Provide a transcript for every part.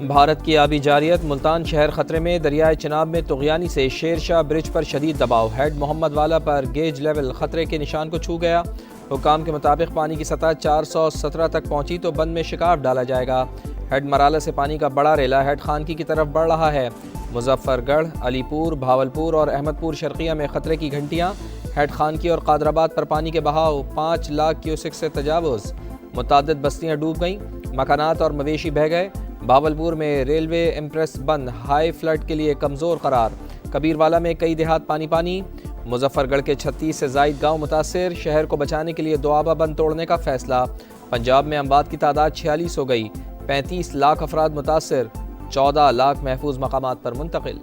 بھارت کی آبی جارحیت، ملتان شہر خطرے میں، دریائے چناب میں طغیانی سے شیر شاہ برج پر شدید دباؤ، ہیڈ محمد والا پر گیج لیول خطرے کے نشان کو چھو گیا۔ حکام کے مطابق پانی کی سطح 417 تک پہنچی تو بند میں شکاف ڈالا جائے گا۔ ہیڈ مرالہ سے پانی کا بڑا ریلا ہیڈ خانکی کی طرف بڑھ رہا ہے۔ مظفر گڑھ، علی پور، بھاولپور اور احمد پور شرقیہ میں خطرے کی گھنٹیاں۔ ہیڈ خانکی اور قادرآباد پر پانی کے بہاؤ 5 لاکھ کیوسک سے تجاوز۔ متعدد بستیاں ڈوب گئیں، مکانات اور مویشی بہہ گئے۔ بھاولپور میں ریلوے ایمپریس بند، ہائی فلڈ کے لیے کمزور قرار۔ کبیروالا میں کئی دیہات پانی۔ مظفر گڑھ کے 36 سے زائد گاؤں متاثر، شہر کو بچانے کے لیے دوآبہ بند توڑنے کا فیصلہ۔ پنجاب میں اموات کی تعداد 46 ہو گئی، 35 لاکھ افراد متاثر، 14 لاکھ محفوظ مقامات پر منتقل۔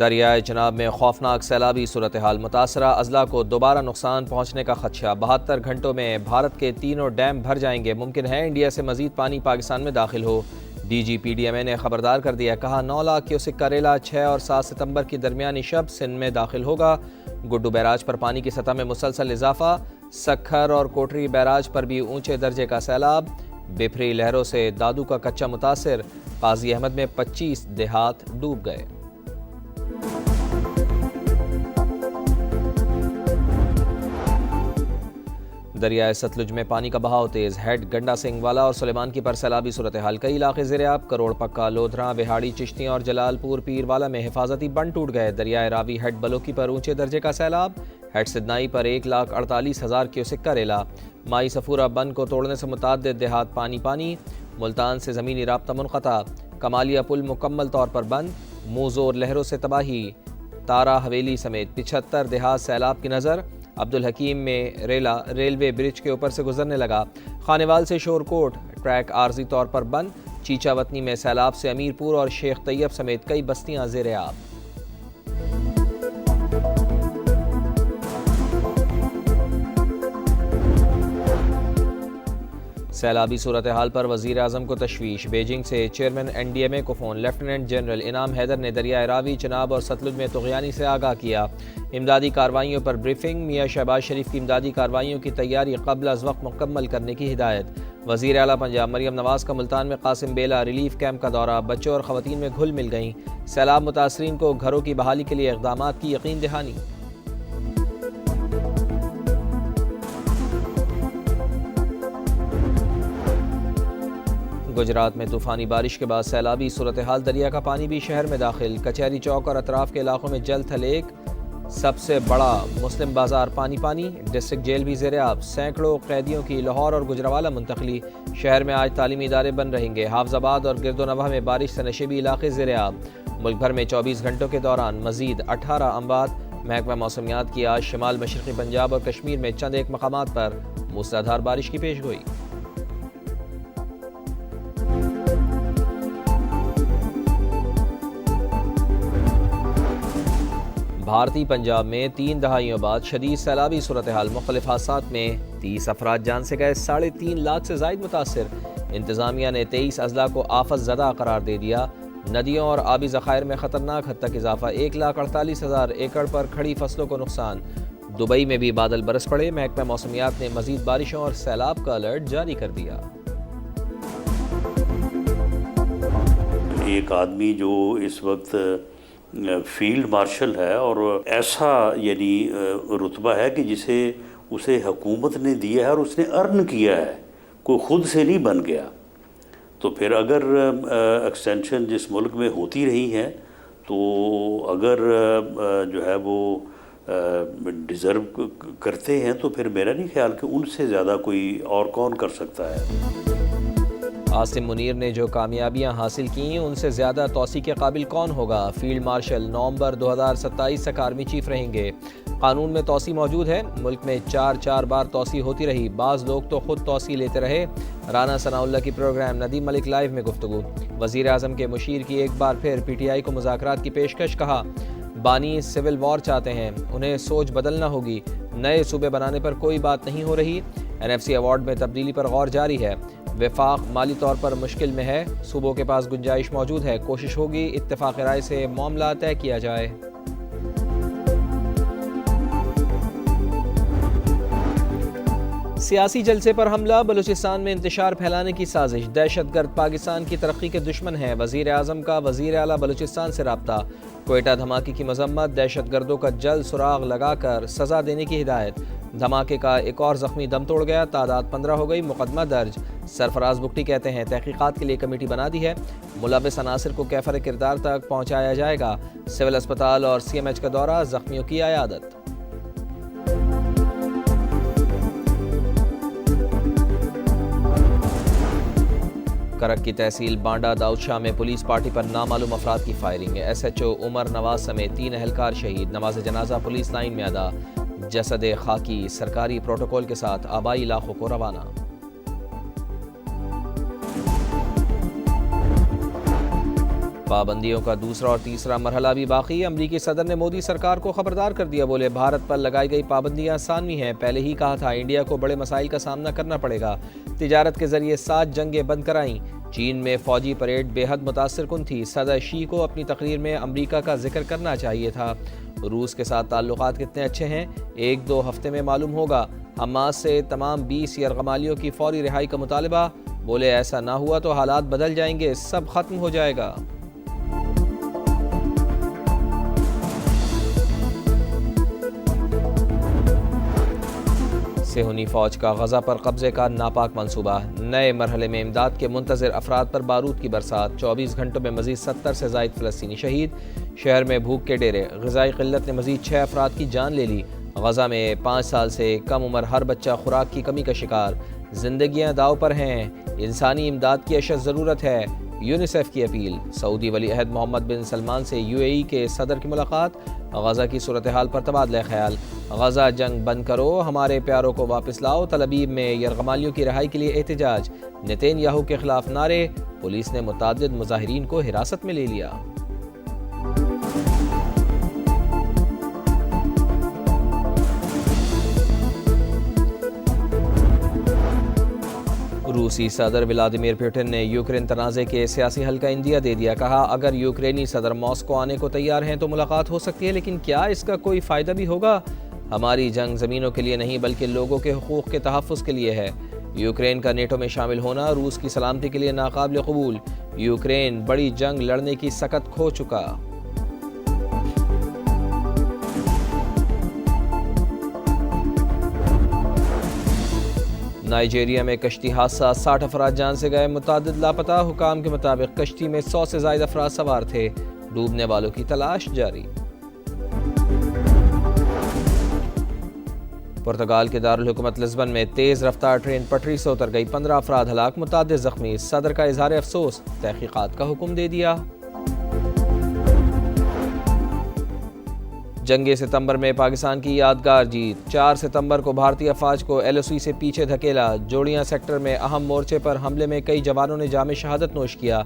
دریائے چناب میں خوفناک سیلابی صورتحال، متاثرہ اضلاع کو دوبارہ نقصان پہنچنے کا خدشہ۔ 72 گھنٹوں میں بھارت کے تینوں ڈیم بھر جائیں گے، ممکن ہے انڈیا سے مزید پانی پاکستان میں داخل ہو۔ D G P D M A نے خبردار کر دیا، کہا 9 لاکھ کیوسک کا ریلا 6 اور 7 ستمبر کی درمیانی شب سندھ میں داخل ہوگا۔ گڈو بیراج پر پانی کی سطح میں مسلسل اضافہ، سکھر اور کوٹری بیراج پر بھی اونچے درجے کا سیلاب۔ بپھری لہروں سے دادو کا کچا متاثر، قاضی احمد میں 25 دیہات ڈوب گئے۔ دریائے ستلج میں پانی کا بہاؤ تیز، ہیڈ گنڈا سنگھ والا اور سلیمان کی پر سیلابی صورتحال، کئی علاقے زیر آب۔ کروڑ پکا، لودھراں، بہاڑی، چشتیاں اور جلال پور پیر والا میں حفاظتی بند ٹوٹ گئے۔ دریائے راوی ہیڈ بلوکی پر اونچے درجے کا سیلاب، ہیڈ سدنائی پر 1,48,000 کیوسک کا ریلا۔ مائی سفورہ بند کو توڑنے سے متعدد دیہات پانی۔ ملتان سے زمینی رابطہ منقطع، کمالیہ پل مکمل طور پر بند، منہ زور لہروں سے تباہی۔ تارا حویلی سمیت 75 دیہات سیلاب کی نظر۔ عبدالحکیم میں ریلا ریلوے برج کے اوپر سے گزرنے لگا۔ خانیوال سے شورکوٹ ٹریک عارضی طور پر بند۔ چیچا وطنی میں سیلاب سے امیر پور اور شیخ طیب سمیت کئی بستیاں زیر آب۔ سیلابی صورتحال پر وزیر اعظم کو تشویش، بیجنگ سے چیئرمین این ڈی ایم اے کو فون۔ لیفٹیننٹ جنرل انعام حیدر نے دریائے راوی، چناب اور ستلج میں طغیانی سے آگاہ کیا۔ امدادی کارروائیوں پر بریفنگ، میاں شہباز شریف کی امدادی کارروائیوں کی تیاری قبل از وقت مکمل کرنے کی ہدایت۔ وزیر اعلیٰ پنجاب مریم نواز کا ملتان میں قاسم بیلا ریلیف کیمپ کا دورہ، بچوں اور خواتین میں گھل مل گئیں۔ سیلاب متاثرین کو گھروں کی بحالی کے لیے اقدامات کی یقین دہانی۔ گجرات میں طوفانی بارش کے بعد سیلابی صورتحال، دریا کا پانی بھی شہر میں داخل۔ کچہری چوک اور اطراف کے علاقوں میں جل تھل ایک، سب سے بڑا مسلم بازار پانی۔ ڈسٹرکٹ جیل بھی زیر آب، سینکڑوں قیدیوں کی لاہور اور گجرانوالہ منتقلی۔ شہر میں آج تعلیمی ادارے بند رہیں گے۔ حافظ آباد اور گرد و نواح میں بارش سے نشیبی علاقے زیر آب۔ ملک بھر میں 24 گھنٹوں کے دوران مزید 18 اموات۔ محکمہ موسمیات کی آج شمال مشرقی پنجاب اور کشمیر میں چند ایک مقامات پر موسلادھار بارش کی پیش گوئی۔ بھارتی پنجاب میں 3 دہائیوں بعد شدید سیلابی صورتحال، مختلف حادثات میں 30 افراد جان سے گئے، 3.5 لاکھ سے زائد متاثر۔ انتظامیہ نے 23 اضلاع کو آفت زدہ قرار دے دیا۔ ندیوں اور آبی ذخائر میں خطرناک حد تک اضافہ، 1,48,000 ایکڑ پر کھڑی فصلوں کو نقصان۔ دبئی میں بھی بادل برس پڑے، محکمہ موسمیات نے مزید بارشوں اور سیلاب کا الرٹ جاری کر دیا۔ ایک آدمی جو اس وقت فیلڈ مارشل ہے اور ایسا یعنی رتبہ ہے کہ جسے اسے حکومت نے دیا ہے اور اس نے ارن کیا ہے، کوئی خود سے نہیں بن گیا، تو پھر اگر ایکسٹینشن جس ملک میں ہوتی رہی ہیں تو اگر جو ہے وہ ڈیزرو کرتے ہیں تو پھر میرا نہیں خیال کہ ان سے زیادہ کوئی اور کون کر سکتا ہے۔ عاصم منیر نے جو کامیابیاں حاصل کیں ان سے زیادہ توسیع کے قابل کون ہوگا؟ فیلڈ مارشل نومبر 2027 تک آرمی چیف رہیں گے۔ قانون میں توسیع موجود ہے، ملک میں 4 بار توسیع ہوتی رہی، بعض لوگ تو خود توسیع لیتے رہے۔ رانا ثناء اللہ کی پروگرام ندیم ملک لائیو میں گفتگو۔ وزیر اعظم کے مشیر کی ایک بار پھر پی ٹی آئی کو مذاکرات کی پیشکش، کہا بانی سول وار چاہتے ہیں، انہیں سوچ بدلنا ہوگی، نئے صوبے بنانے پر کوئی بات نہیں ہو رہی۔ این ایف سی ایوارڈ میں تبدیلی پر غور جاری ہے، وفاق مالی طور پر مشکل میں ہے، صوبوں کے پاس گنجائش موجود ہے، کوشش ہوگی اتفاق رائے سے معاملہ طے کیا جائے۔ سیاسی جلسے پر حملہ، بلوچستان میں انتشار پھیلانے کی سازش، دہشت گرد پاکستان کی ترقی کے دشمن ہیں، وزیر اعظم کا وزیر اعلیٰ بلوچستان سے رابطہ، کوئٹہ دھماکے کی مذمت، دہشت گردوں کا جلد سراغ لگا کر سزا دینے کی ہدایت، دھماکے کا ایک اور زخمی دم توڑ گیا، تعداد 15 ہو گئی، مقدمہ درج، سرفراز بگٹی کہتے ہیں تحقیقات کے لیے کمیٹی بنا دی ہے، ملوث عناصر کو کیفر کردار تک پہنچایا جائے گا، سول اسپتال اور سی ایم ایچ کا دورہ، زخمیوں کی عیادت۔ کرک کی تحصیل بانڈا داؤد شاہ میں پولیس پارٹی پر نامعلوم افراد کی فائرنگ، ایس ایچ او عمر نواز سمیت 3 اہلکار شہید، نماز جنازہ پولیس لائن میں ادا، جسد خاکی سرکاری پروٹوکول کے ساتھ آبائی علاقوں کو روانہ۔ پابندیوں کا دوسرا اور تیسرا مرحلہ بھی باقی، امریکی صدر نے مودی سرکار کو خبردار کر دیا، بولے بھارت پر لگائی گئی پابندیاں ثانوی ہیں، پہلے ہی کہا تھا انڈیا کو بڑے مسائل کا سامنا کرنا پڑے گا، تجارت کے ذریعے 7 جنگیں بند کرائیں، چین میں فوجی پریڈ بے حد متاثر کن تھی، صدر شی کو اپنی تقریر میں امریکہ کا ذکر کرنا چاہیے تھا، روس کے ساتھ تعلقات کتنے اچھے ہیں 1-2 ہفتے میں معلوم ہوگا، حماس سے تمام 20 یرغمالیوں کی فوری رہائی کا مطالبہ، بولے ایسا نہ ہوا تو حالات بدل جائیں گے، سب ختم ہو جائے گا۔ صہیونی فوج کا غزہ پر قبضے کا ناپاک منصوبہ، نئے مرحلے میں امداد کے منتظر افراد پر بارود کی برسات، 24 گھنٹوں میں مزید 70 سے زائد فلسطینی شہید، شہر میں بھوک کے ڈیرے، غذائی قلت نے مزید 6 افراد کی جان لے لی، غزہ میں 5 سال سے کم عمر ہر بچہ خوراک کی کمی کا شکار، زندگیاں داؤ پر ہیں، انسانی امداد کی اشد ضرورت ہے، یونیسیف کی اپیل، سعودی ولی عہد محمد بن سلمان سے UAE کے صدر کی ملاقات، غزہ کی صورتحال پر تبادلہ خیال، غزہ جنگ بند کرو، ہمارے پیاروں کو واپس لاؤ، تل ابیب میں یرغمالیوں کی رہائی کے لیے احتجاج، نتین یاہو کے خلاف نعرے، پولیس نے متعدد مظاہرین کو حراست میں لے لیا۔ روسی صدر ولادیمیر پوٹن نے یوکرین تنازع کے سیاسی حل کا عندیہ دے دیا، کہا اگر یوکرینی صدر ماسکو آنے کو تیار ہیں تو ملاقات ہو سکتی ہے، لیکن کیا اس کا کوئی فائدہ بھی ہوگا؟ ہماری جنگ زمینوں کے لیے نہیں بلکہ لوگوں کے حقوق کے تحفظ کے لیے ہے، یوکرین کا نیٹو میں شامل ہونا روس کی سلامتی کے لیے ناقابل قبول، یوکرین بڑی جنگ لڑنے کی سکت کھو چکا۔ نائجیریا میں کشتی حادثہ، 60 افراد جان سے گئے، متعدد لاپتہ، حکام کے مطابق کشتی میں 100 سے زائد افراد سوار تھے، ڈوبنے والوں کی تلاش جاری۔ پرتگال کے دارالحکومت لزبن میں تیز رفتار ٹرین پٹری سے اتر گئی، 15 افراد ہلاک، متعدد زخمی، صدر کا اظہار افسوس، تحقیقات کا حکم دے دیا۔ جنگ ستمبر میں پاکستان کی یادگار جیت، 4 ستمبر کو بھارتی افواج کو LOC سے پیچھے دھکیلا، جوڑیاں سیکٹر میں اہم مورچے پر حملے میں کئی جوانوں نے جام شہادت نوش کیا،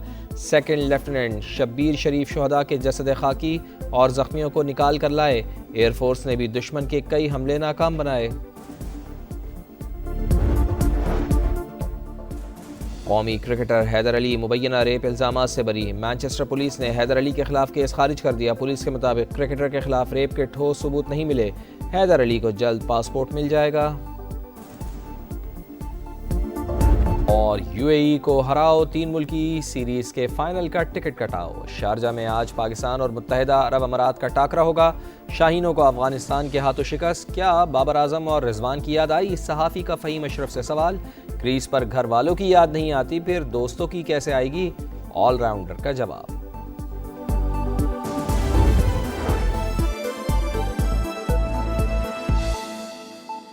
2nd لیفٹیننٹ شبیر شریف شہداء کے جسد خاکی اور زخمیوں کو نکال کر لائے، ایئر فورس نے بھی دشمن کے کئی حملے ناکام بنائے۔ قومی کرکٹر حیدر علی مبینہ ریپ الزامات سے بری، مانچسٹر پولیس نے حیدر علی کے خلاف کیس خارج کر دیا، پولیس کے مطابق کرکٹر کے خلاف ریپ کے ٹھوس ثبوت نہیں ملے، حیدر علی کو جلد پاسپورٹ مل جائے گا۔ اور UAE کو ہراؤ، 3 ملکی سیریز کے فائنل کا ٹکٹ کٹاؤ، شارجہ میں آج پاکستان اور متحدہ عرب امارات کا ٹاکرا ہوگا، شاہینوں کو افغانستان کے ہاتھوں شکست، کیا بابر اعظم اور رضوان کی یاد آئی؟ صحافی کا فہیم اشرف سے سوال، کریز پر گھر والوں کی یاد نہیں آتی پھر دوستوں کی کیسے آئے گی؟ آل راؤنڈر کا جواب۔